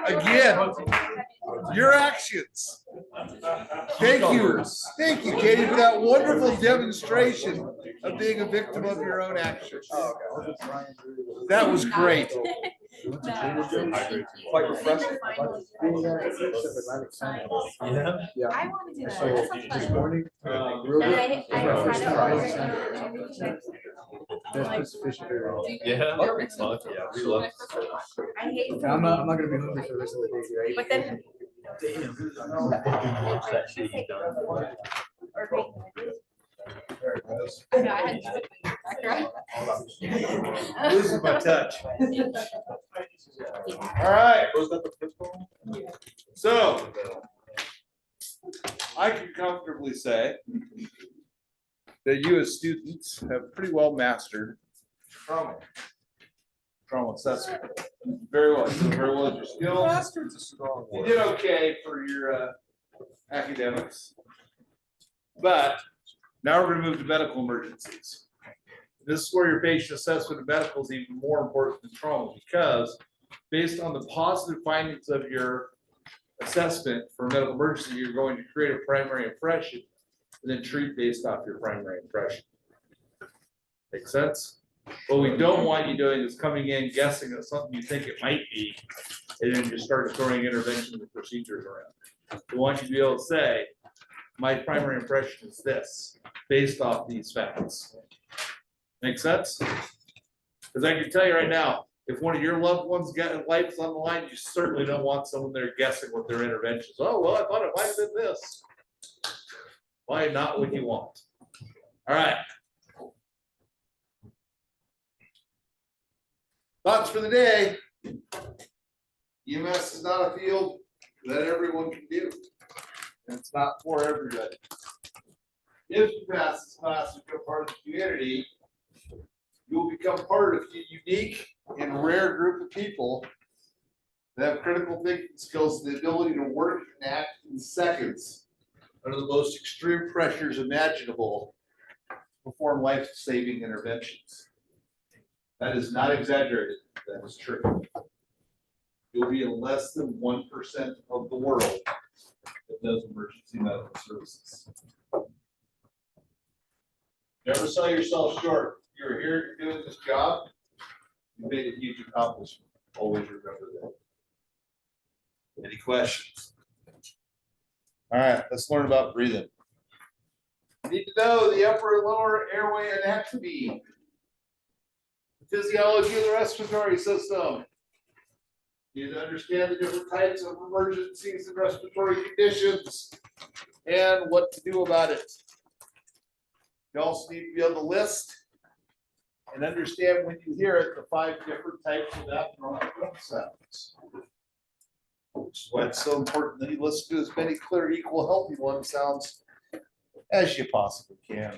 Again, your actions. Thank you, Katie, for that wonderful demonstration of being a victim of your own actions. That was great. Quite refreshing. Yeah. I want to do that. So That sounds this fun. morning, And I that's sufficient. Yeah. I We love. hate. I'm not gonna be hungry for the rest of the day, right? But then. I know, I had to put my back Losing my touch. Yeah. All right. So I can comfortably say that you as students have pretty well mastered trauma assessment. Very well. You did very well with your skills. Bastard's a strong You word. did okay for your academics. But now we're going to move to medical emergencies. This is where your patient assessment of medical is even more important than trauma, because based on the positive findings of your assessment for medical emergency, you're going to create a primary impression and then treat based off your primary impression. Make sense? What we don't want you doing is coming in guessing at something you think it might be, and then just start throwing interventions and procedures around. We want you to be able to say, my primary impression is this, based off these facts. Make sense? Because I can tell you right now, if one of your loved ones got life on the line, you certainly don't want someone there guessing what their interventions. Oh, well, I thought it might have been this. Why not what you want? All right. Thoughts for the day. EMS is not a field that everyone can do. And it's not for everybody. If you pass this class and become part of the community, you will become part of a unique and rare group of people that have critical thinking skills and the ability to work and act in seconds under the most extreme pressures imaginable to perform life-saving interventions. That is not exaggerated. That is true. You'll be in less than 1% of the world that does emergency medical services. Never sell yourself short. You're here doing this job. You made a huge accomplishment. Always remember that. Any questions? All right, let's learn about breathing. You need to know the upper and lower airway anatomy, the physiology of the respiratory system. You need to understand the different types of emergencies and respiratory conditions and what to do about it. You also need to be able to list and understand when you hear it, the 5 different types of abnormal sounds. Which is why it's so important that you listen to as many clear, equal, healthy one sounds as you possibly can.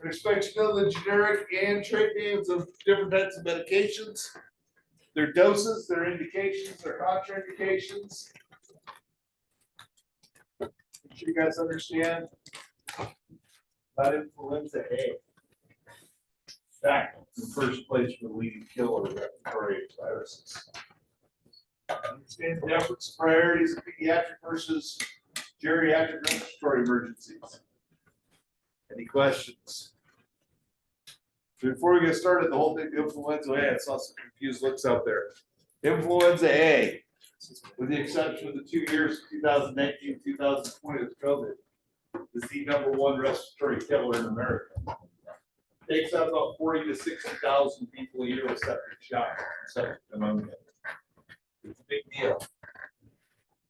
I expect you to know the generic and trade names of different types of medications, their doses, their indications, their contraindications. Make sure you guys understand about influenza A. In fact, it's the first place for the leading killer of respiratory viruses. Understand the difference, priorities of pediatric versus geriatric respiratory emergencies. Any questions? Before we get started, the whole thing, influenza A, I saw some confused looks out there. Influenza A, with the exception of the 2 years, 2019, 2020 with COVID, is the #1 respiratory killer in America. Takes out about 40 to 60,000 people a year with septic shock, septic pneumonia. It's a big deal.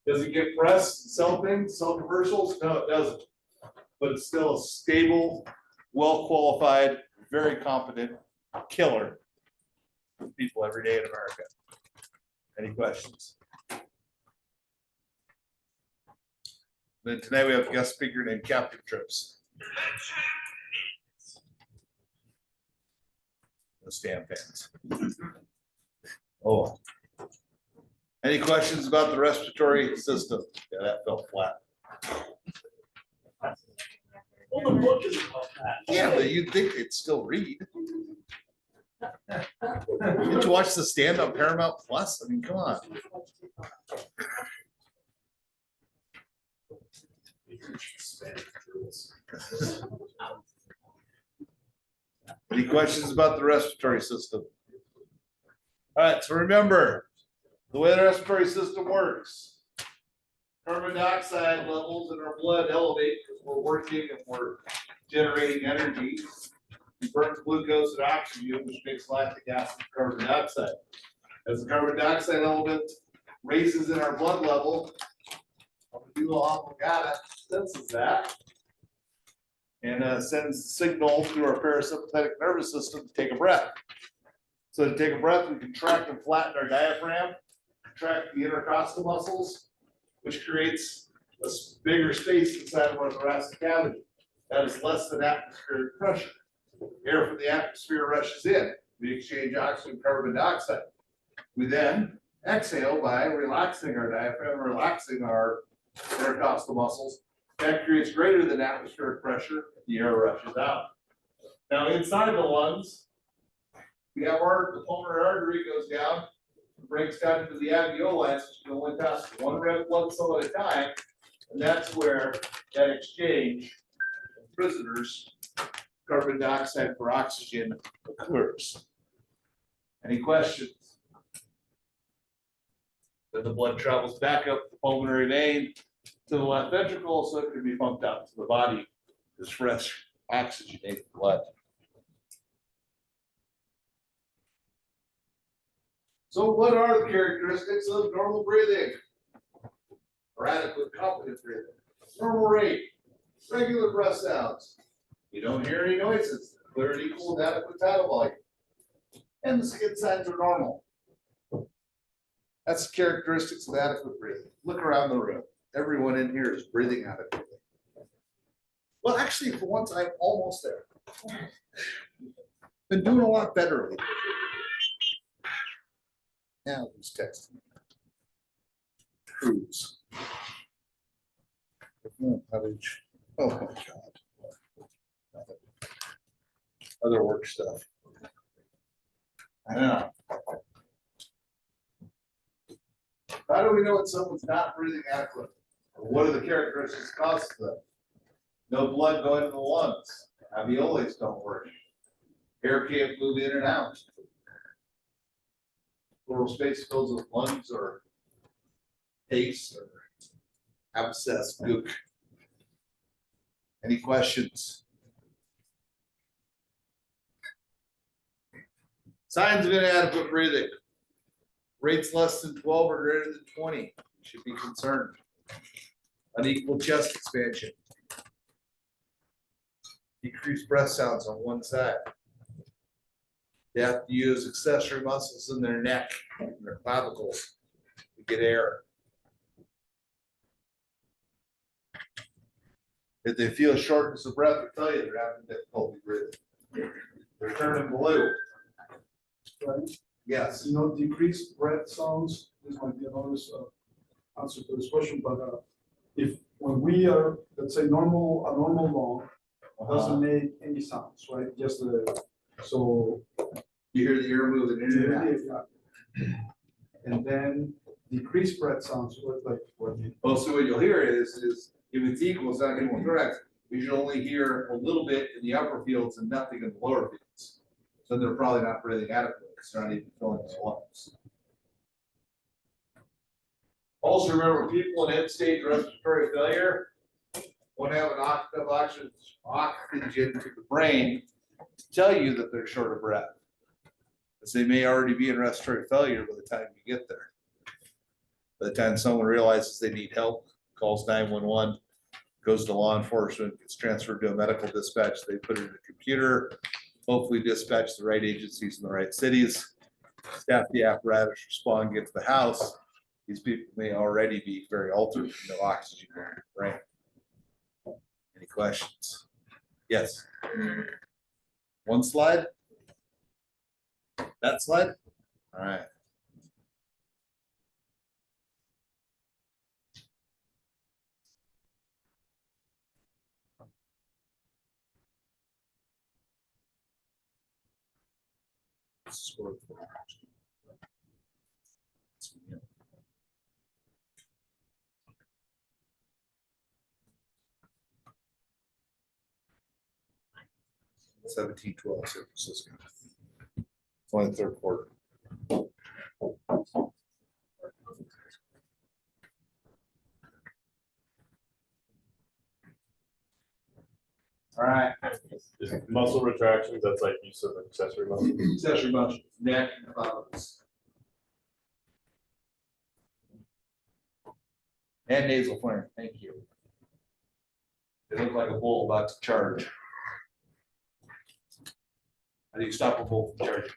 Does it get press, sell things, sell commercials? No, it doesn't. But it's still a stable, well-qualified, very competent killer for people every day in America. Any questions? Then tonight we have a guest speaker named Captain Trips. No stand fans. Oh. Any questions about the respiratory system? Yeah, that felt flat. Well, the book is about that. Yeah, but you'd think they'd still read. Did you watch the stand on Paramount Plus? I mean, come on. Any questions about the respiratory system? All right, so remember, the way the respiratory system works. Carbon dioxide levels in our blood elevate because we're working and we're generating energy. We burn glucose and oxygen, which makes lactic acid and carbon dioxide. As the carbon dioxide element raises in our blood level, our medulla oblongata senses that and sends the signal through our parasympathetic nervous system to take a breath. So to take a breath, we contract and flatten our diaphragm, contract the intercostal muscles, which creates a bigger space inside of our thoracic cavity. That is less than atmospheric pressure. Air from the atmosphere rushes in. We exchange oxygen and carbon dioxide. We then exhale by relaxing our diaphragm, relaxing our intercostal muscles. That creates greater than atmospheric pressure. The air rushes out. Now inside the lungs, we have the pulmonary artery goes down, breaks down into the alveoli, so you can only pass one red blood cell at a time, and that's where that exchange of prisoners, carbon dioxide for oxygen occurs. Any questions? Then the blood travels back up the pulmonary vein to the left ventricle, so it can be pumped out to the body, this fresh oxygenated blood. So what are the characteristics of normal breathing? Or adequate competent breathing? Normal rate, regular breath sounds. You don't hear any noises, clear and equal and adequate tidal volume. And the skin signs are normal. That's the characteristics of adequate breathing. Look around the room. Everyone in here is breathing adequately. Well, actually, for once, I'm almost there. Been doing a lot better lately. Now who's texting me? Cruz. Outage. Oh my God. Other work stuff. I know. How do we know when someone's not breathing adequately? Or what are the characteristics causes them? No blood going to the lungs. Alveoles don't work. Air can't move in and out. Pleural space fills with lungs or pace or abscess, gook. Any questions? Signs of inadequate breathing. Rates less than 12 or greater than 20. Should be concerned. Unequal chest expansion. Decreased breath sounds on one side. They have to use accessory muscles in their neck and their clavicles to get air. If they feel shortness of breath, I tell you they're having difficulty breathing. They're turning blue. Right? Yes. You know, decreased breath sounds, this might be another answer to this question, but if when we are, let's say, a normal lung doesn't make any sounds, right? Just so You hear the air moving in and out. yeah. And then decreased breath sounds, like what? Mostly what you'll hear is if it's equal, it's not equal thorax. You should only hear a little bit in the upper fields and nothing in the lower fields. So they're probably not breathing adequately. It's not even filling their lungs. Also remember, people in end-stage respiratory failure want to have enough oxygen to the brain to tell you that they're short of breath. Because they may already be in respiratory failure by the time you get there. By the time someone realizes they need help, calls 911, goes to law enforcement, gets transferred to a medical dispatch, they put it in a computer, hopefully dispatch the right agencies in the right cities, staff the apparatus, respond, get to the house. These people may already be very altered, no oxygen in their brain. Any questions? Yes. One slide? That slide? All right. 17-12, San Francisco. It's only the third quarter. All right, Is muscle retractions, that's like use of accessory muscle. accessory muscles, neck and thighs. And nasal flaring, thank you. It looked like a bull about to charge. How do you stop a bull from charging?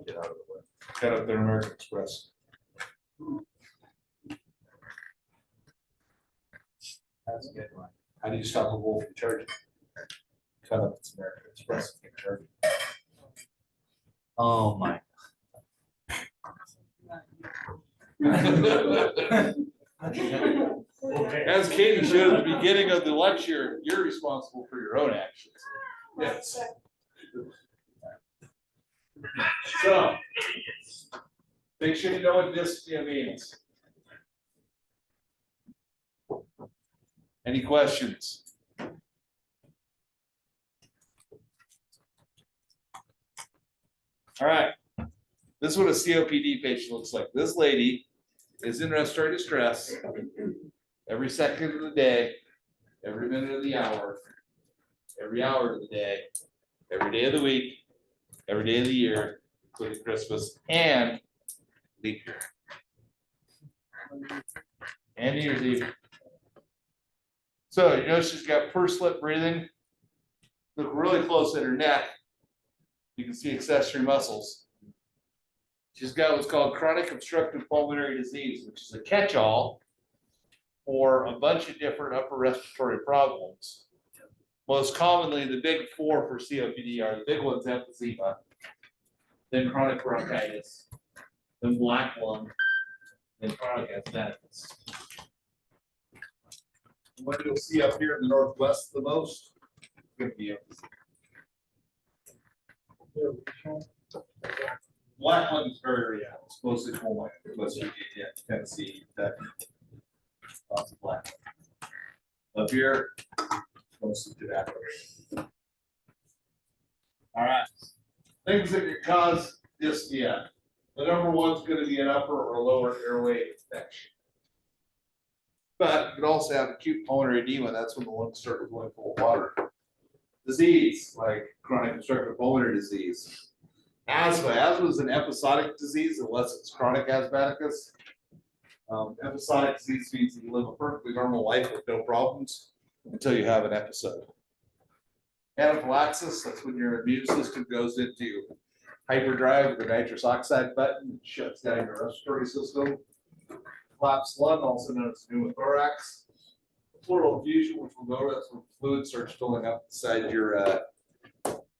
Get out of the way. Cut up their American Express. That's a good one. How do you stop a bull from charging? Cut up its American Express and charge. Oh my. As Katie showed at the beginning of the lecture, you're responsible for your own actions. Yes. So, make sure you know what dyspnea means. Any questions? All right. This is what a COPD patient looks like. This lady is in respiratory distress every second of the day, every minute of the hour, every hour of the day, every day of the week, every day of the year, including Christmas and leap year. And New Year's Eve. So you know she's got pursed lip breathing. Look really close at her neck. You can see accessory muscles. She's got what's called chronic obstructive pulmonary disease, which is a catch-all for a bunch of different upper respiratory problems. Most commonly, the big four for COPD are the big ones: emphysema, then chronic bronchitis, then black lung, then chronic asthmaticus. What you'll see up here in the northwest the most is going to be emphysema. Black lung is very rare. It's mostly coal mine, West Virginia, Tennessee, Kentucky. Lots of black lung. Up here, mostly tobacco. All right. Things that could cause dyspnea. The number one is going to be an upper or lower airway infection. But you could also have acute pulmonary edema. That's when the lungs start going full of water. Disease, like chronic obstructive pulmonary disease. Asthma. Asthma is an episodic disease unless it's chronic asthmaticus. Episodic disease means that you live a perfectly normal life with no problems until you have an episode. Anaphylaxis, that's when your immune system goes into hyperdrive with the nitrous oxide button and shuts down your respiratory system. Collapsed lung, also known as pneumothorax. Pleural effusion, which we'll go over, that's when fluid starts filling up inside your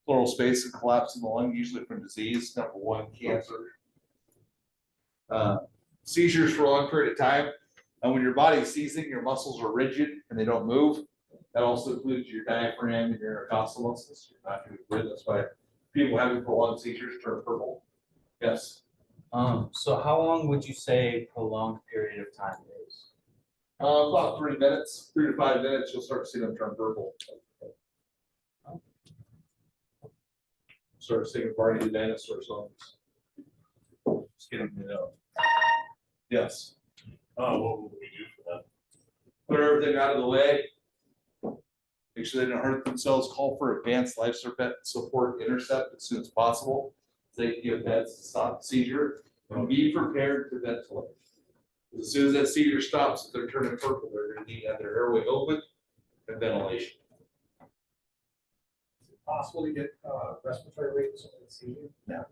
pleural space and collapse in the lung, usually from disease. Number one, cancer. Seizures for a long period of time. And when your body's seizing, your muscles are rigid and they don't move. That also includes your diaphragm and your intercostal muscles. You're not doing good. That's why people having prolonged seizures turn purple. Yes. So how long would you say prolonged period of time is? About 3 minutes, 3 to 5 minutes, you'll start to see them turn purple. Start singing Barney the Dinosaur songs. Just get them to know. Yes. What would we do for that? Clear everything out of the way. Make sure they don't hurt themselves. Call for advanced life support intercept as soon as possible. They can give meds to stop the seizure. And be prepared to ventilate. As soon as that seizure stops, if they're turning purple, they're going to need to have their airway open and ventilation. Is it possible to get respiratory rate with someone with seizure? Yeah.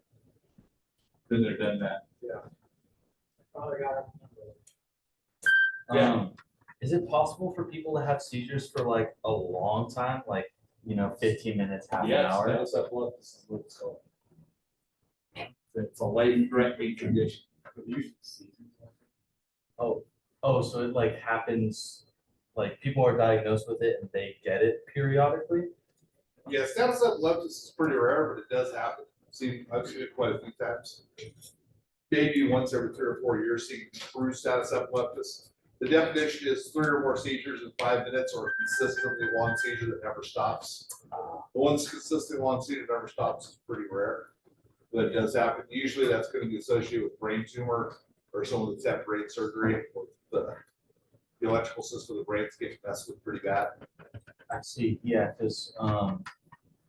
Then they're done that. Father God. Yeah. Is it possible for people to have seizures for like a long time, like 15 minutes, half an hour? Yes, that's what it's called. It's a life-threatening condition. Oh, so it like happens, like people are diagnosed with it and they get it periodically? Yeah, status epilepticus is pretty rare, but it does happen. I've seen it quite a few times. Maybe once every 3 or 4 years, seeing true status epilepticus. The definition is 3 or more seizures in 5 minutes or a consistently long seizure that never stops. The one's consistently long seizure that never stops is pretty rare, but it does happen. Usually that's going to be associated with brain tumor or someone that's had brain surgery. The electrical system of the brain's getting messed with pretty bad. I see, yeah, because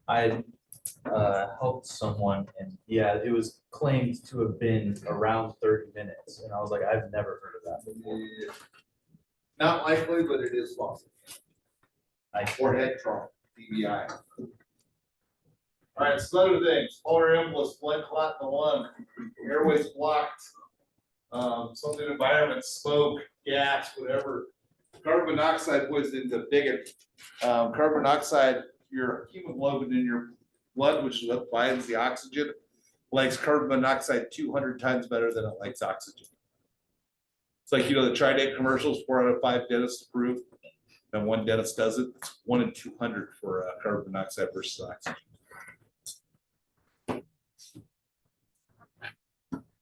I helped someone and yeah, it was claimed to have been around 30 minutes. And I was like, I've never heard of that before. Not likely, but it is possible. Or head trauma, DBI. All right, some other things, pulmonary embolus, blood clot in the lung, airways blocked, something environment, smoke, gas, whatever. Carbon monoxide poisoning is a bigot. Carbon monoxide, your hemoglobin in your blood, which is what binds the oxygen, likes carbon monoxide 200 times better than it likes oxygen. It's like, the Trident commercials, 4 out of 5 dentists approve, and 1 dentist doesn't. It's 1 in 200 for carbon monoxide versus oxygen.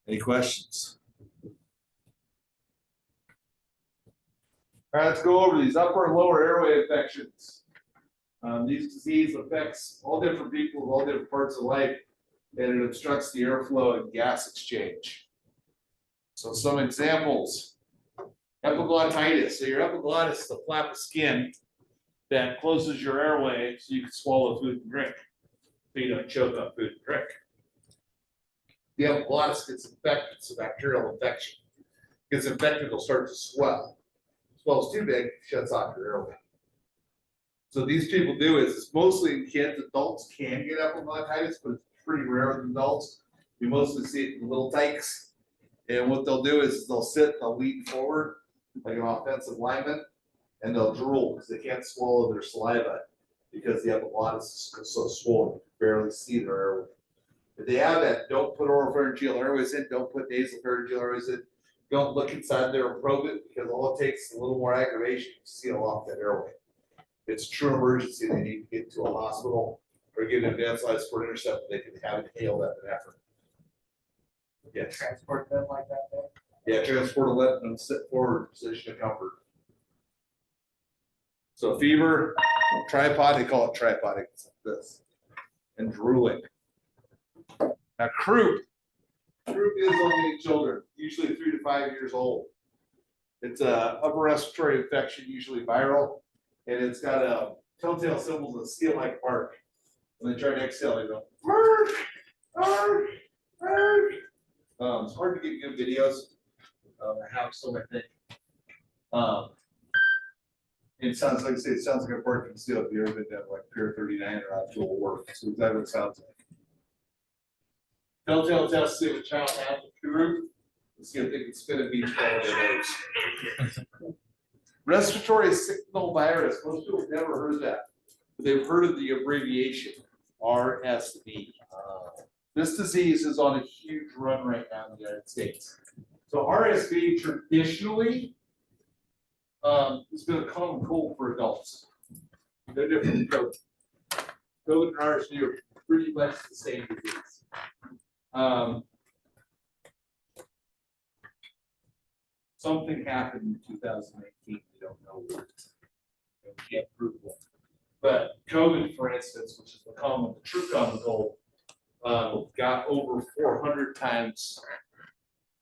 Any questions? All right, let's go over these upper and lower airway infections. These disease affects all different people with all different parts of life, and it obstructs the airflow and gas exchange. So some examples, epiglottitis. So your epiglottis is the flap of skin that closes your airway so you can swallow food and drink, so you don't choke on food and drink. The epiglottis gets infected, it's a bacterial infection. Gets infected, it'll start to swell. Swells too big, shuts off your airway. So these people do is, it's mostly in kids. Adults can get epiglottitis, but it's pretty rare in adults. You mostly see it in little tykes. And what they'll do is they'll sit, they'll lean forward like an offensive lineman, and they'll drool because they can't swallow their saliva because the epiglottis is so swollen, you can barely see their airway. If they have that, don't put oropharyngeal airways in, don't put nasopharyngeal airways in. Don't look inside there and probe it, because all it takes is a little more aggravation to seal off that airway. It's a true emergency. They need to get to a hospital or get an advanced life support intercept. They can have inhaled epinephrine. Yes. Transport them like that then? Yeah, transport a let them sit forward, position of comfort. So fever, tripod, they call it tripod, it's like this, and drooling. Now croup. Croup is only in children, usually 3 to 5 years old. It's a upper respiratory infection, usually viral, and it's got telltale symbols of seal-like bark. When they try to exhale, they go, "Arr, arr, arr." It's hard to get good videos. I have some, I think. It sounds like, it sounds like a bark can seal. If you ever been to like Pier 39 or actual work, that's exactly what it sounds like. Telltale test, see if a child has a croup. Let's see if they can spit a beach ball in their nose. Respiratory signal virus. Most people have never heard of that. But they've heard of the abbreviation RSV. This disease is on a huge run right now in the United States. So RSV traditionally has been a common cold for adults. No different than COVID. COVID and RSV are pretty much the same disease. Something happened in 2018. We don't know what. We can't prove it. But COVID, for instance, which is the true common cold, got over 400 times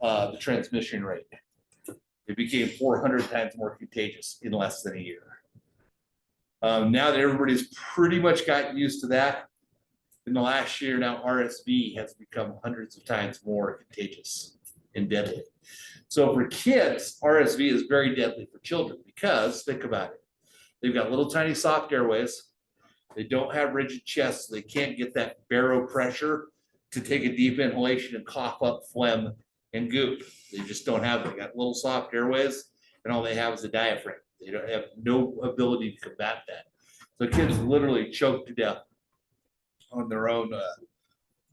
the transmission rate. It became 400 times more contagious in less than a year. Now that everybody's pretty much gotten used to that, in the last year now RSV has become hundreds of times more contagious and deadly. So for kids, RSV is very deadly for children because, think about it, they've got little tiny soft airways. They don't have rigid chests. So they can't get that barrow pressure to take a deep inhalation and cough up phlegm and goop. They just don't have it. They got little soft airways, and all they have is a diaphragm. They don't have no ability to combat that. So kids literally choke to death on their own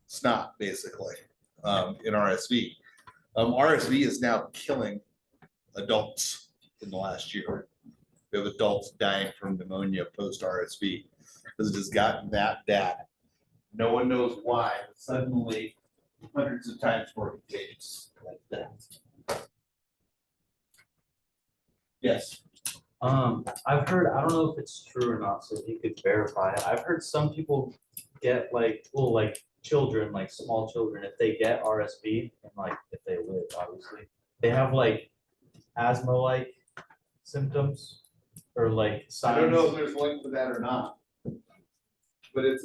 snot, basically, in RSV. RSV is now killing adults in the last year. We have adults dying from pneumonia post-RSV because it has gotten that bad No one knows why, but suddenly hundreds of times more contagious like that. Yes. I've heard, I don't know if it's true or not, so if you could verify it. I've heard some people get like, well, like children, like small children, if they get RSV and like if they live, obviously, they have like asthma-like symptoms or like I don't know if signs. there's link to that or not. But it's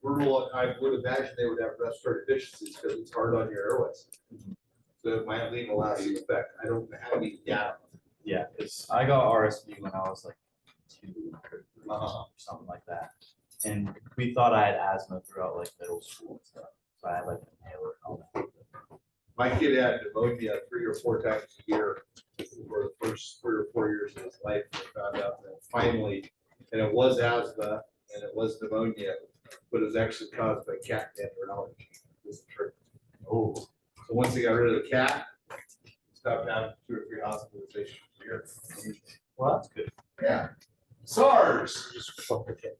brutal. I would imagine they would have respiratory deficiencies because it's hard on your airways. So it might leave a lasting effect. I don't have any data. Yeah, because I got RSV when I was like 2 or something like that. And we thought I had asthma throughout like middle school and stuff. So I had like an inhaler and all that. My kid had pneumonia 3 or 4 times a year for the first 3 or 4 years of his life. I found out that finally, and it was asthma and it was pneumonia, but it was actually caused by cat dander allergy. Was the truth. Oh, So once they got rid of the cat, stopped having 2 or 3 hospitalizations a year. well, that's good. Yeah. SARS. Just fuck the cat.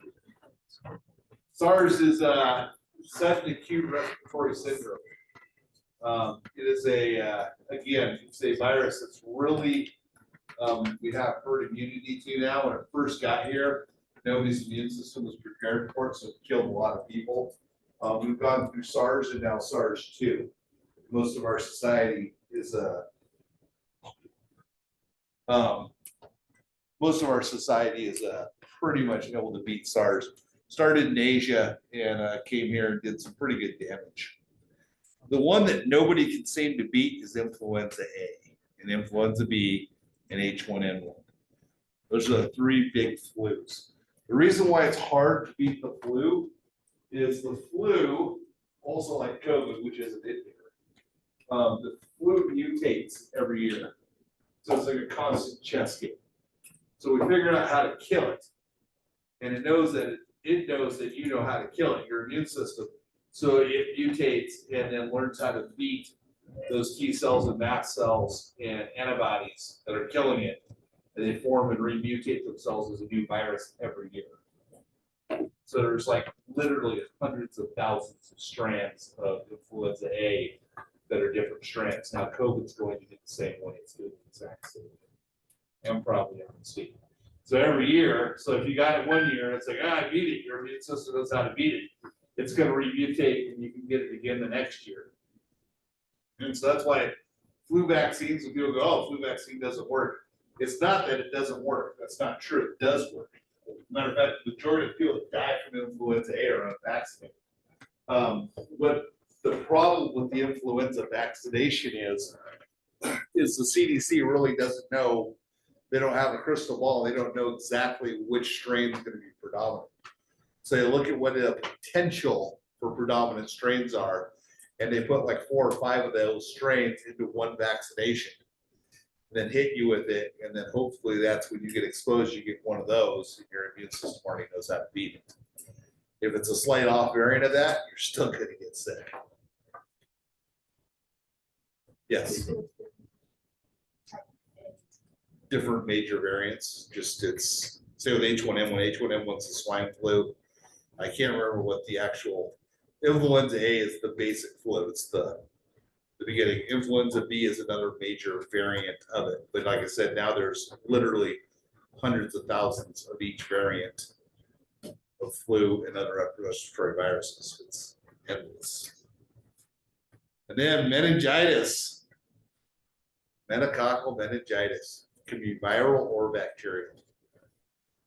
SARS is sudden acute respiratory syndrome. It is again, it's a virus that's really, we have herd immunity to now. When it first got here, nobody's immune system was prepared for it, so it killed a lot of people. We've gone through SARS and now SARS-2. Most of our society is pretty much able to beat SARS. Started in Asia and came here and did some pretty good damage. The one that nobody can seem to beat is influenza A and influenza B and H1N1. Those are the 3 big flus. The reason why it's hard to beat the flu is the flu, also like COVID, which isn't it here. The flu mutates every year. So it's like a constant chess game. So we figured out how to kill it. And it knows that you know how to kill it, your immune system. So it mutates and then learns how to beat those T cells and mast cells and antibodies that are killing it. And they form and remutate themselves as a new virus every year. So there's like literally hundreds of thousands of strands of influenza A that are different strands. Now COVID's going to do the same way. It's doing the exact same thing. And probably on the speed. So every year, so if you got it one year, it's like, I beat it. Your immune system knows how to beat it. It's going to remutate and you can get it again the next year. And so that's why flu vaccines, when people go, oh, flu vaccine doesn't work. It's not that it doesn't work. That's not true. It does work. Matter of fact, the majority of people that die from influenza A are unvaccinated. What the problem with the influenza vaccination is the CDC really doesn't know. They don't have a crystal ball. They don't know exactly which strain is going to be predominant. So they look at what the potential for predominant strains are, and they put like 4 or 5 of those strains into one vaccination, then hit you with it, and then hopefully that's when you get exposed, you get one of those, and your immune system already knows how to beat it. If it's a slight off variant of that, you're still going to get sick. Yes. Different major variants, just it's, say with H1N1, H1N1's the swine flu. I can't remember what the actual, influenza A is the basic flu, it's the beginning. Influenza B is another major variant of it. But like I said, now there's literally hundreds of thousands of each variant of flu and other respiratory viruses. It's endless. And then meningitis, meningococcal meningitis. Can be viral or bacterial.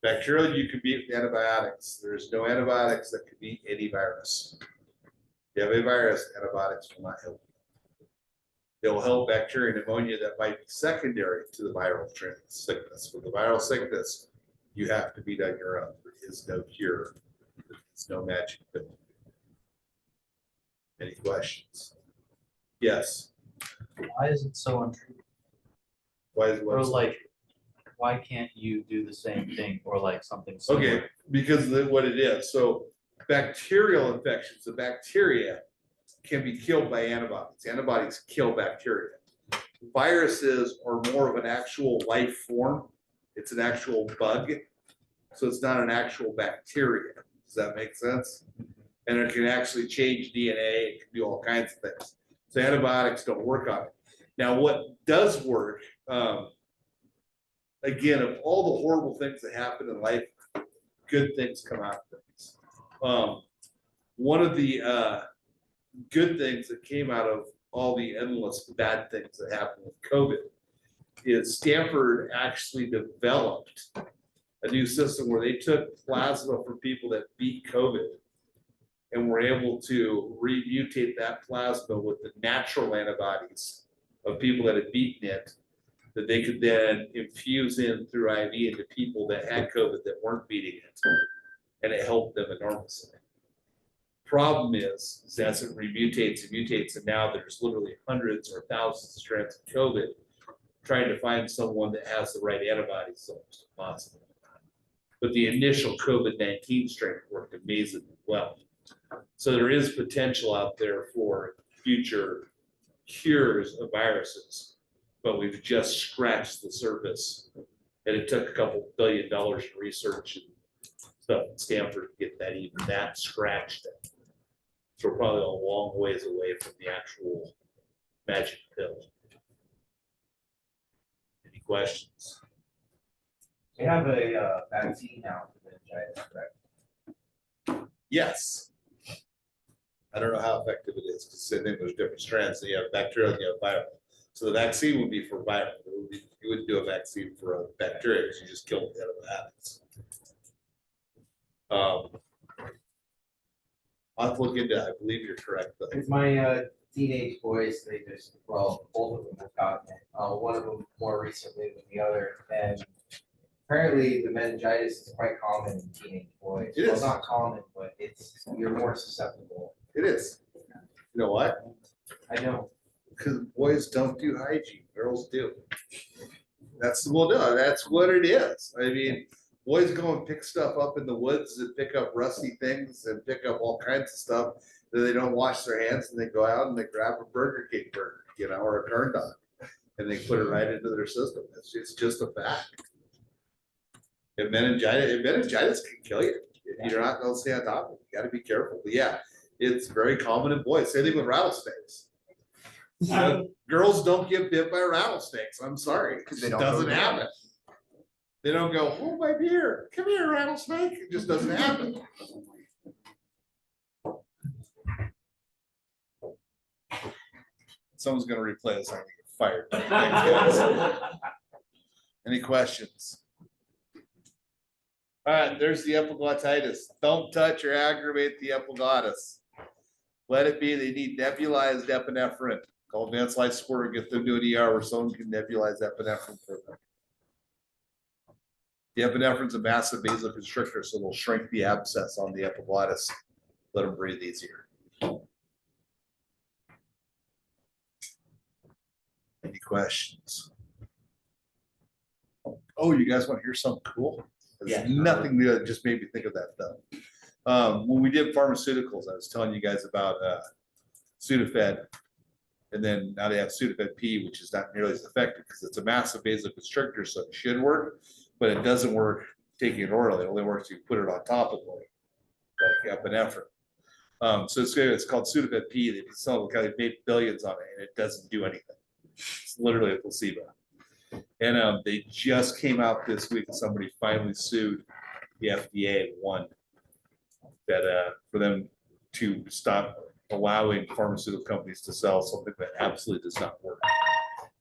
Bacterial you can beat with antibiotics. There's no antibiotics that can beat any virus. If you have a virus, antibiotics will not help you. They'll help bacteria pneumonia that might be secondary to the viral sickness. With the viral sickness, you have to beat on your own. There is no cure. There's no magic pill. Any questions? Yes. Why is it so untreatable? Why is Or what? like, why can't you do the same thing or like something similar? Okay, because of what it is. So bacterial infections, the bacteria can be killed by antibodies. Antibodies kill bacteria. Viruses are more of an actual life form. It's an actual bug. So it's not an actual bacteria. Does that make sense? And it can actually change DNA, it can do all kinds of things. So antibiotics don't work on it. Now, what does work, again, of all the horrible things that happen in life, good things come out of things. One of the good things that came out of all the endless bad things that happened with COVID is Stanford actually developed a new system where they took plasma from people that beat COVID and were able to remutate that plasma with the natural antibodies of people that had beaten it, that they could then infuse in through IV into people that had COVID that weren't beating it. And it helped them enormously. Problem is as it remutates and mutates, and now there's literally hundreds or thousands of strands of COVID, trying to find someone that has the right antibodies is almost impossible. But the initial COVID-19 strain worked amazingly well. So there is potential out there for future cures of viruses, but we've just scratched the surface. And it took a couple $2 billion in research and stuff at Stanford to get that even that scratched. So we're probably a long ways away from the actual magic pill. Any questions? We have a vaccine now for meningitis, correct? Yes. I don't know how effective it is because I think there's different strands. So you have bacterial and you have viral. So the vaccine would be for viral. You wouldn't do a vaccine for a bacteria because you just kill the antibiotics. I'll have to look into it. I believe you're correct though. Because my teenage boys, they just, well, both of them have gotten it. One of them more recently than the other. And apparently the meningitis is quite common in teenage boys. It Well, is. not common, but you're more susceptible. It is. You know what? I know. Because boys don't do hygiene, girls do. That's well, no, that's what it is. I mean, boys go and pick stuff up in the woods and pick up rusty things and pick up all kinds of stuff that they don't wash their hands, and they go out and they grab a Burger King burger, you know, or a corn dog, and they put it right into their system. It's just a fact. If meningitis can kill you if you're not going to stay on top of it. You got to be careful. But yeah, it's very common in boys. Same thing with rattlesnakes. You know, girls don't get bit by rattlesnakes. I'm sorry, it just doesn't happen. They don't go, oh my dear, come here, rattlesnake. It just doesn't happen. Someone's gonna replay this. I'm gonna get fired. Thanks, guys. Any questions? All right, there's the epiglottitis. Don't touch or aggravate the epiglottis. Let it be. They need nebulized epinephrine. Call advanced life support or get them to an ER where someone can nebulize epinephrine for them. The epinephrine's a massive vasoconstrictor, so it'll shrink the abscess on the epiglottis. Let them breathe easier. Any questions? Oh, you guys want to hear something cool? There's nothing that just made me think of that though. When we did pharmaceuticals, I was telling you guys about Sudafed, and then now they have Sudafed P, which is not nearly as effective because it's a massive vasoconstrictor, so it should work, but it doesn't work taking it orally. It only works if you put it on topically, like epinephrine. So it's called Sudafed P. They've made billions on it, and it doesn't do anything. It's literally a placebo. And they just came out this week. Somebody finally sued the FDA and won that for them to stop allowing pharmaceutical companies to sell something that absolutely does not work.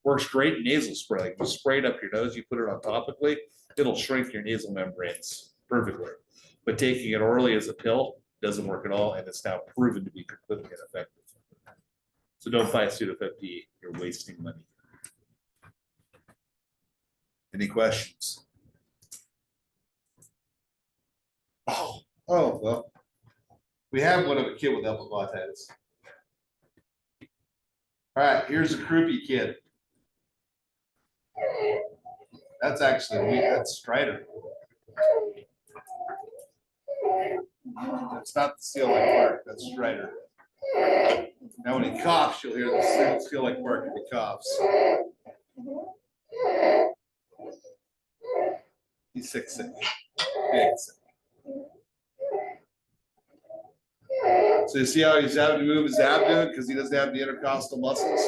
Works great in nasal spray. Like you spray it up your nose, you put it on topically, it'll shrink your nasal membranes perfectly. But taking it orally as a pill doesn't work at all, and it's now proven to be completely ineffective. So don't buy a Sudafed P. You're wasting money. Any questions? Oh, well, we have one of a kid with epiglottitis. All right, here's a croupy kid. That's actually that's Strider. That's not the seal like bark, that's Strider. Now when he coughs, you'll hear the seal like bark if he coughs. He's sick. Big sick. So you see how he's having to move his abdomen because he doesn't have the intercostal muscles?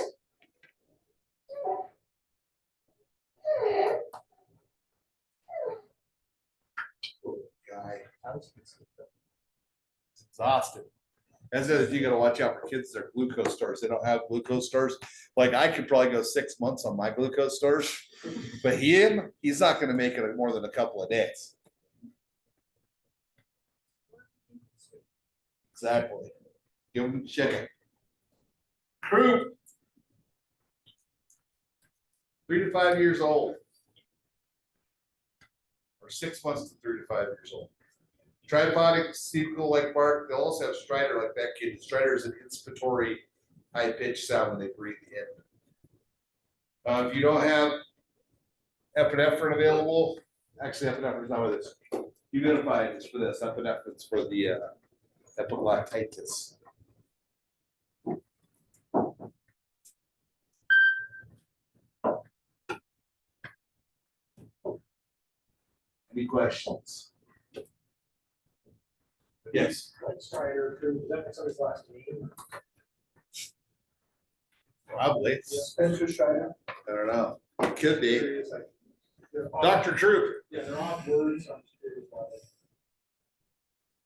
Poor guy. It's exhausted. As if you gotta watch out for kids, their glucose stores. They don't have glucose stores. Like I could probably go 6 months on my glucose stores, but he's not gonna make it more than a couple of days. Exactly. Give him chicken. Croup. 3 to 5 years old. Or 6 months to 3 to 5 years old. Tripodic, steeple like bark. They'll also have stridor like that kid. Stridor is an inspiratory high pitched sound when they breathe in. If you don't have epinephrine available, actually epinephrine is not with this. Humidify is for this. Epinephrine is for the epiglottitis. Any questions? Yes. Like Strider, is that somebody's last name? Probably. Spencer Strider. I don't know. It could be. Curious, like, they're odd- Dr. Troop. Yeah, they're odd words, I'm just curious why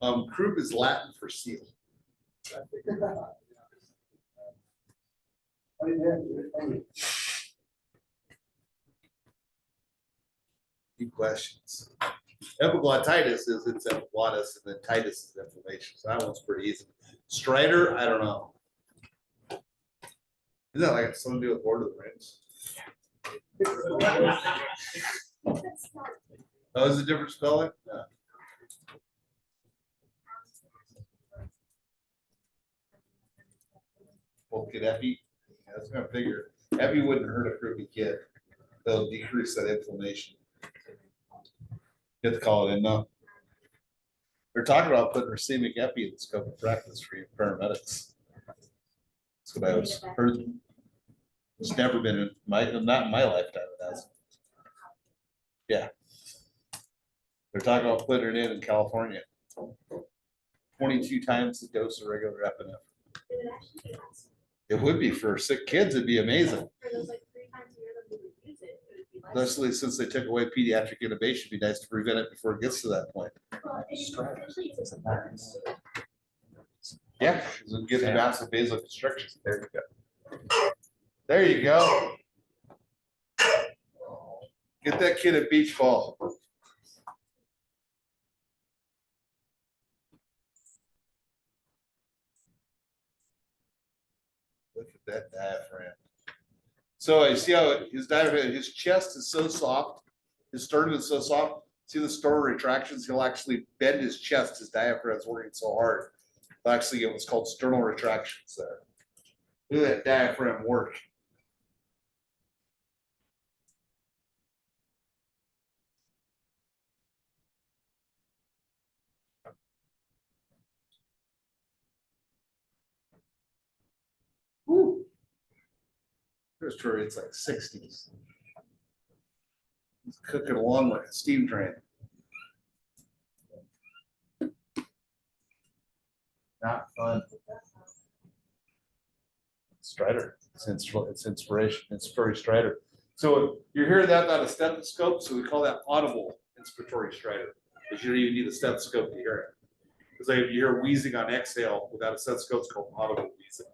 they. Croup is Latin for seal. I figured that out. I mean, Any questions? Epiglottitis is its epiglottis, and then titus is inflammation. So that one's pretty easy. Stridor, I don't know. Is that like something to do with Lord of the Rings? Oh, is it different spelling? Yeah. Well, get Epi. Yeah, that's gonna figure. Epi wouldn't hurt a croupy kid. They'll decrease that inflammation. Get to call it in now. They're talking about putting racemic epi in the scope of practice for your paramedics. That's what I was heard. It's never been in my, not in my lifetime, it hasn't. Yeah. They're talking about putting it in California. 22 times the dose of regular epinephrine. It would be for sick kids, it'd be amazing. For those like 3 times a year that we would use it, it would be less. Especially since they took away pediatric intubation, it'd be nice to prevent it before it gets to that point. Well, it essentially it's a virus. Yeah, because it gives you massive vasoconstriction. There you go. There you go. Get that kid a beach ball. Look at that diaphragm. So you see how his diaphragm, his chest is so soft, his sternum is so soft. See the sternal retractions? He'll actually bend his chest. His diaphragm is working so hard. He'll actually get what's called sternal retractions there. Look at that diaphragm work. Woo. There's Troy, it's like 60s. He's cooking along like a steam train. Not fun. Strider. It's inspiration. It's very Strider. So you're hearing that without a stethoscope, so we call that audible inspiratory Strider. Because you don't even need a stethoscope to hear it. Because like if you hear wheezing on exhale without a stethoscope, it's called audible wheezing.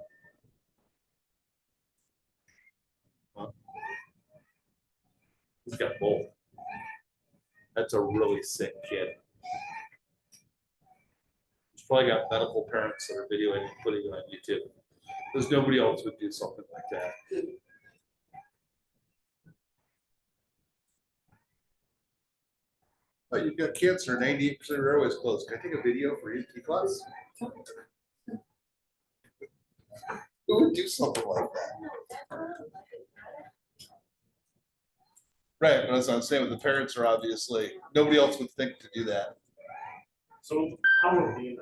He's got both. That's a really sick kid. He's probably got medical parents that are videoing and putting it on YouTube. Because nobody else would do something like that. Oh, you've got cancer, 98% of your airways closed. Can I take a video for ENT class? Who would do something like that? Right, but as I'm saying, the parents are obviously, nobody else would think to do that. So how would be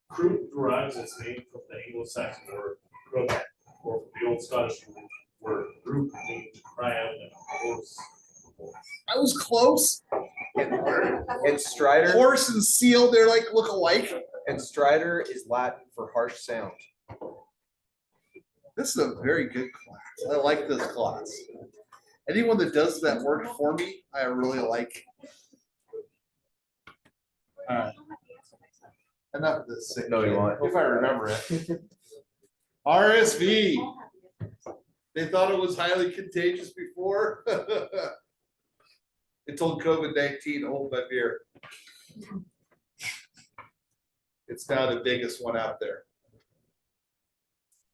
croup derives its name from the Anglo-Saxon word crook, or from the Old Scottish word group, meaning to cry out in a hoarse voice. I was close. And Strider, Horse and seal, they're like look alike. And stridor is Latin for harsh sound. This is a very good class. I like this class. Anyone that does that work for me, I really like. Alright. Enough of this. sick No, you shit, won't. If I remember it. RSV. They thought it was highly contagious before. It told COVID-19 to hold my beer. It's now the biggest one out there.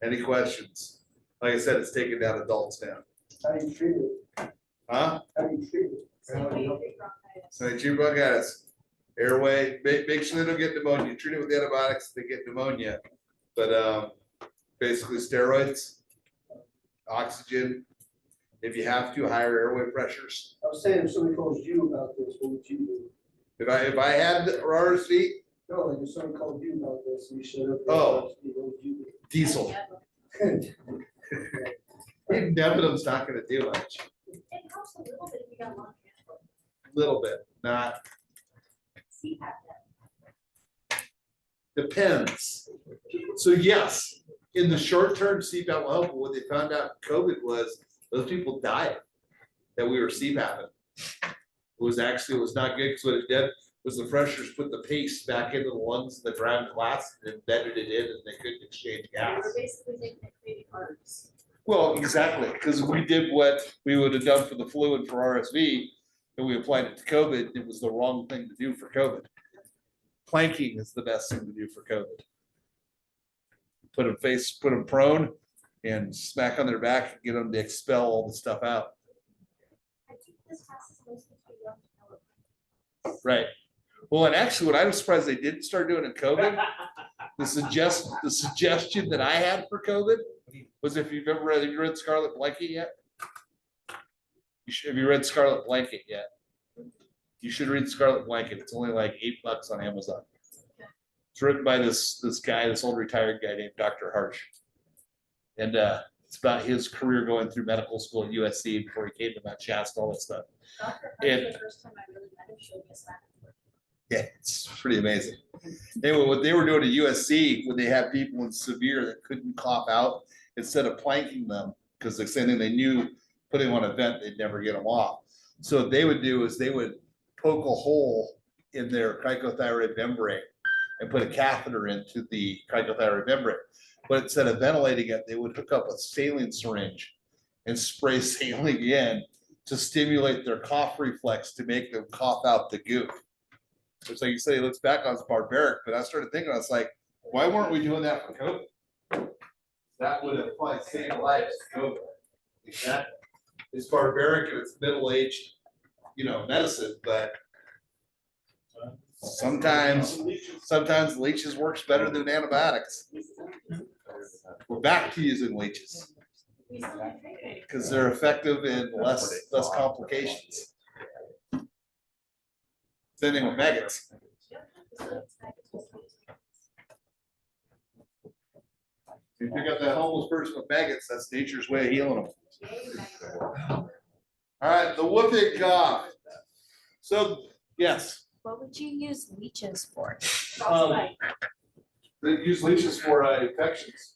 Any questions? Like I said, it's taking down adults now. How do you treat it? Huh? How do you treat it? Same way you treat bronchitis. So they treat bronchitis. Airway, make sure they don't get pneumonia. Treat it with antibiotics, they get pneumonia. But basically steroids, oxygen. If you have to, higher airway pressures. I was saying, if somebody calls you about this, what would you do? If I had RSV, No, like if someone called you about this, and you said, okay, Oh. what would you diesel. do? Even Debenham's not gonna do much. It helps a little bit if you got lung transport. Little bit, not, CPAP then. depends. So yes, in the short term, CPAP will help, but what they found out COVID was, those people died that we were CPAPing. It was not good, because what it did was the freshers put the paste back into the lungs in the ground glass and embedded it in, and they couldn't exchange gas. We're basically taking it creating hearts. Well, exactly, because we did what we would have done for the flu and for RSV, and we applied it to COVID. It was the wrong thing to do for COVID. Planking is the best thing to do for COVID. Put them prone and smack on their back and get them to expel all the stuff out. I think this passes most of the young. Right. Well, and actually, what I was surprised they didn't start doing in COVID, the suggestion that I had for COVID was, if you've ever read, have you read Scarlet Blanket yet? Have you read Scarlet Blanket yet? You should read Scarlet Blanket. It's only like $8 on Amazon. It's written by this guy, this old retired guy named Dr. Harsh. And it's about his career going through medical school at USC before he came to Mount Shasta, all that stuff. Dr. And- Hartley, the first time I really met him, showed me a slap. Yeah, it's pretty amazing. Anyway, what they were doing at USC, when they had people in severe that couldn't cough out, instead of planking them, because the same thing, they knew putting them on a vent, they'd never get them off. So what they would do is they would poke a hole in their cricothyroid membrane and put a catheter into the cricothyroid membrane. But instead of ventilating it, they would hook up a saline syringe and spray saline in to stimulate their cough reflex to make them cough out the goo. Which, like you say, looks back on as barbaric, but I started thinking, I was like, why weren't we doing that for COVID? That would have probably saved lives to COVID. Exactly. It's barbaric and it's middle-aged, medicine, but sometimes leeches works better than antibiotics. We're back to using leeches We still have training. because they're effective and less complications. Same thing with maggots. If you pick up that homeless person with maggots, that's nature's way of healing them. All right, the whooping cough. So, yes, What would you use leeches for? Frostbite. they use leeches for infections.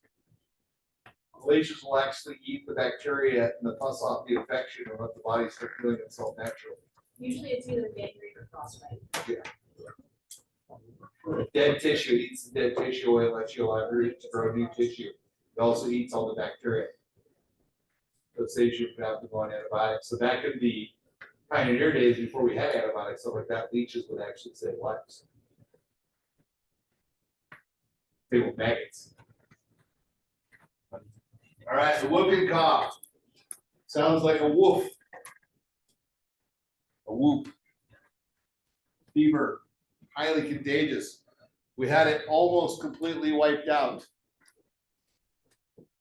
Leeches will actually eat the bacteria and the pus off the infection and let the body start healing itself naturally. Usually it's either gangrene or frostbite. Dead tissue, it eats the dead tissue and lets you alive to grow new tissue. It also eats all the bacteria. So it saves you from having to go on antibiotics. So that could be pioneer days before we had antibiotics, stuff like that, leeches would actually save lives. They were maggots. All right, the whooping cough. Sounds like a woof. A whoop. Fever, highly contagious. We had it almost completely wiped out.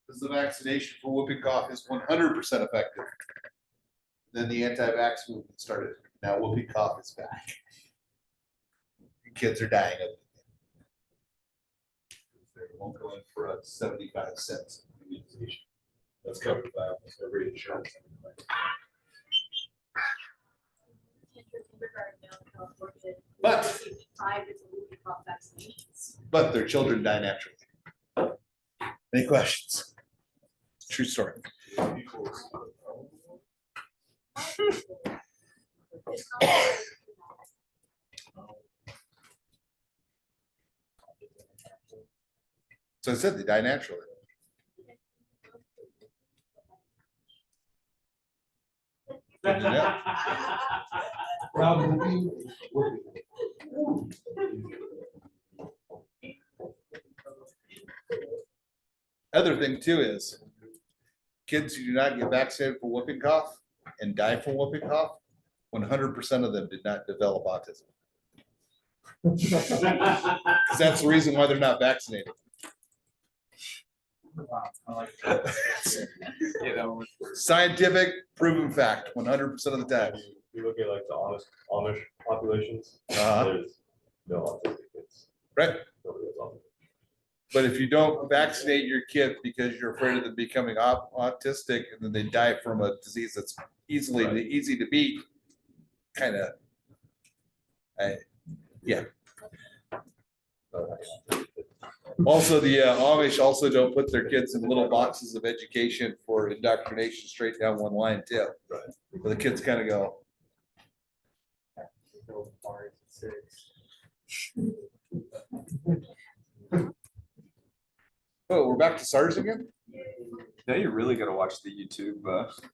Because the vaccination for whooping cough is 100% effective. Then the anti-vax movement started. Now whooping cough is back. Kids are dying of it. They won't go in for a 75 cents immunization. That's covered by almost every insurance. Kindergarten down in California. But- Five is a movie about vaccinations. but their children die naturally. Any questions? True story. So I said they die naturally. Good to know. Other thing too is kids who do not get vaccinated for whooping cough and die from whooping cough, 100% of them did not develop autism. Because that's the reason why they're not vaccinated. You know, Scientific, proven fact, 100% of the time. You look at like the Amish populations, Uh-huh. there's no autistic kids. Right. Nobody has autism. But if you don't vaccinate your kid because you're afraid of them becoming autistic and then they die from a disease that's easy to beat, kind of, yeah. Also, the Amish also don't put their kids in little boxes of education for indoctrination straight down one line too. Right. Where the kids kind of go, oh, we're back to SARS again? Now you're really gonna watch the YouTube,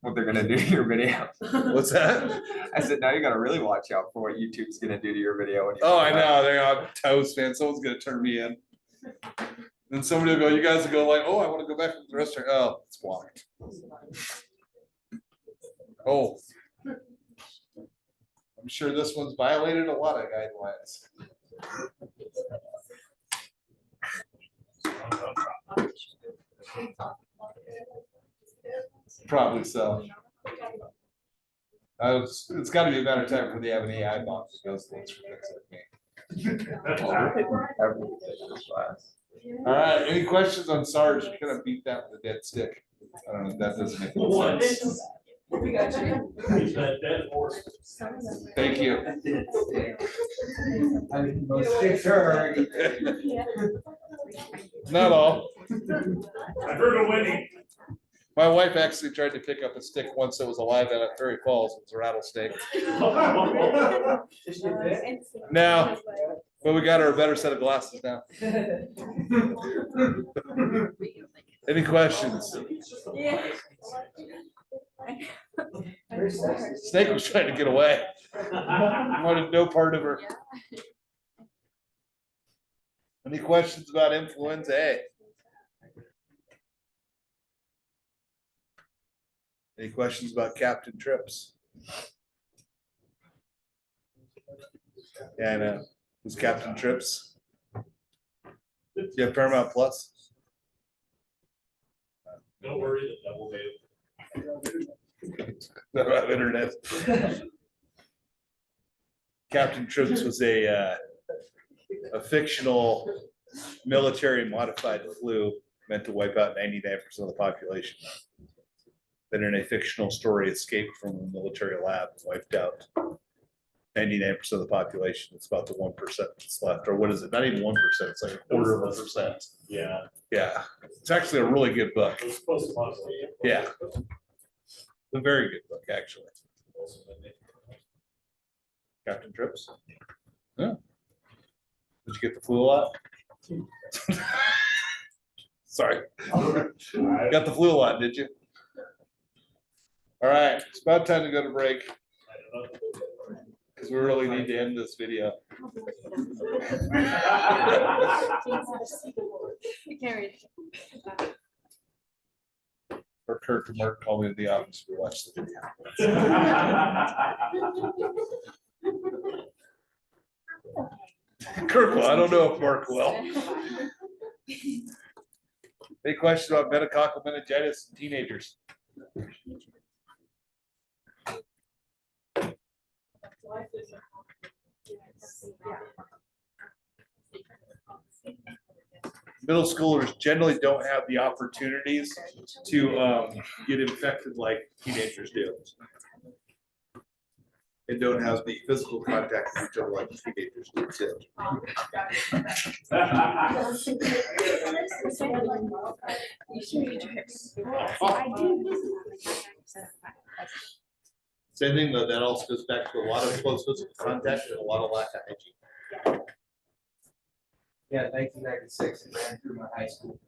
what they're gonna do to your video. What's that? I said, now you gotta really watch out for what YouTube's gonna do to your video. When you Oh, I put it up. know, they're on toast, man. Someone's gonna turn me in. Then somebody will go, you guys will go like, oh, I want to go back to the restaurant. Oh, it's blocked. Oh. I'm sure this one's violated a lot of guidelines. Probably so. It's gotta be a matter of time before they have an AI bot that goes things for things like me. All right, any questions on SARS? You kind of beat that with a dead stick. I don't know if that doesn't make any What? sense. He's that dead horse. Thank you. I mean, most sticks are already. Not all. I heard a winning. My wife actually tried to pick up a stick once that was alive at Prairie Falls. It was a rattlesnake. No, but we got her a better set of glasses now. Any questions? Snake was trying to get away. Wanted no part of her. Any questions about influenza A? Any questions about Captain Trips? Yeah, I know. Who's Captain Trips? Do you have Paramount Plus? Don't worry, the double date. I don't have internet. Captain Trips was a fictional military modified flu meant to wipe out 99% of the population. Then in a fictional story escaped from a military lab and wiped out 99% of the population. It's about the 1% that's left, or what is it? Not even 1%, it's like 1/4%. Yeah. Yeah, it's actually a really good book. It was supposed to possibly. Yeah. A very good book, actually. Captain Trips? Yeah. Did you get the flu a lot? Sorry. Got the flu a lot, did you? All right, it's about time to go to break. Because we really need to end this video. Or Kirk and Mark call me to the office, we watch the video. Kirk, well, I don't know if Mark will. Any question about meningococcal meningitis in teenagers? Middle schoolers generally don't have the opportunities to get infected like teenagers do. and don't have the physical contact with each other like teenagers do too. Same thing though, that also goes back to a lot of close physical contact and a lot of lack of hygiene. Yeah, 1996, I ran through my high school.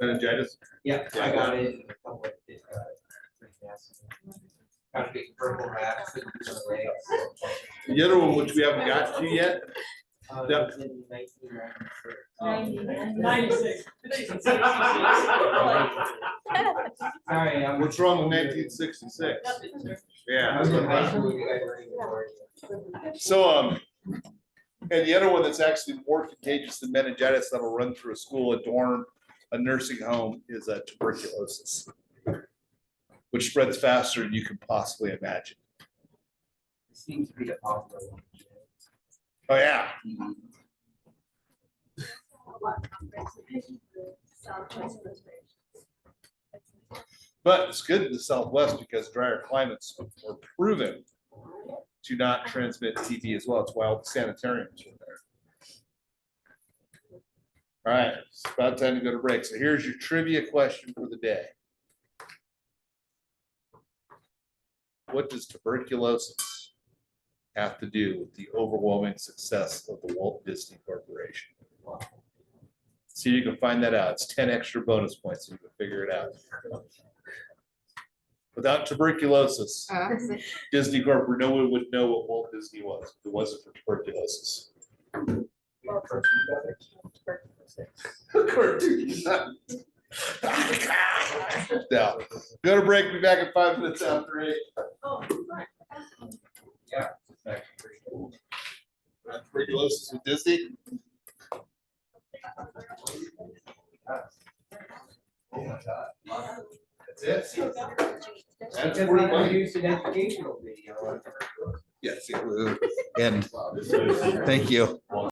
Meningitis. Yeah, I got it in a couple of, pretty nasty. Got a big purple rash that was on the legs. The other one, which we haven't gotten to yet, It Yep. was in 1996. 96. Sorry, what's wrong with 1966? Yeah. I was in high school, you guys were in So, and the other one that's actually more contagious than meningitis that'll run through a school, a dorm, a nursing home is tuberculosis, which spreads faster than you can possibly imagine. It seems to be a popular one. Oh, yeah. But it's good in the Southwest because drier climates are proven to not transmit TB as well. It's why all the sanitariums are there. All right, it's about time to go to break. So here's your trivia question for the day. What does tuberculosis have to do with the overwhelming success of the Walt Disney Corporation? See, you can find that out. It's 10 extra bonus points, so you can figure it out. Without tuberculosis, Disney Corp, no one would know what Walt Disney was if it wasn't for tuberculosis. Now, go to break, be back in 5 minutes after 8. Yeah. Tuberculosis with Disney? Oh my God. That's it. That's Because pretty I much. produced an educational video. Yes, and thank you.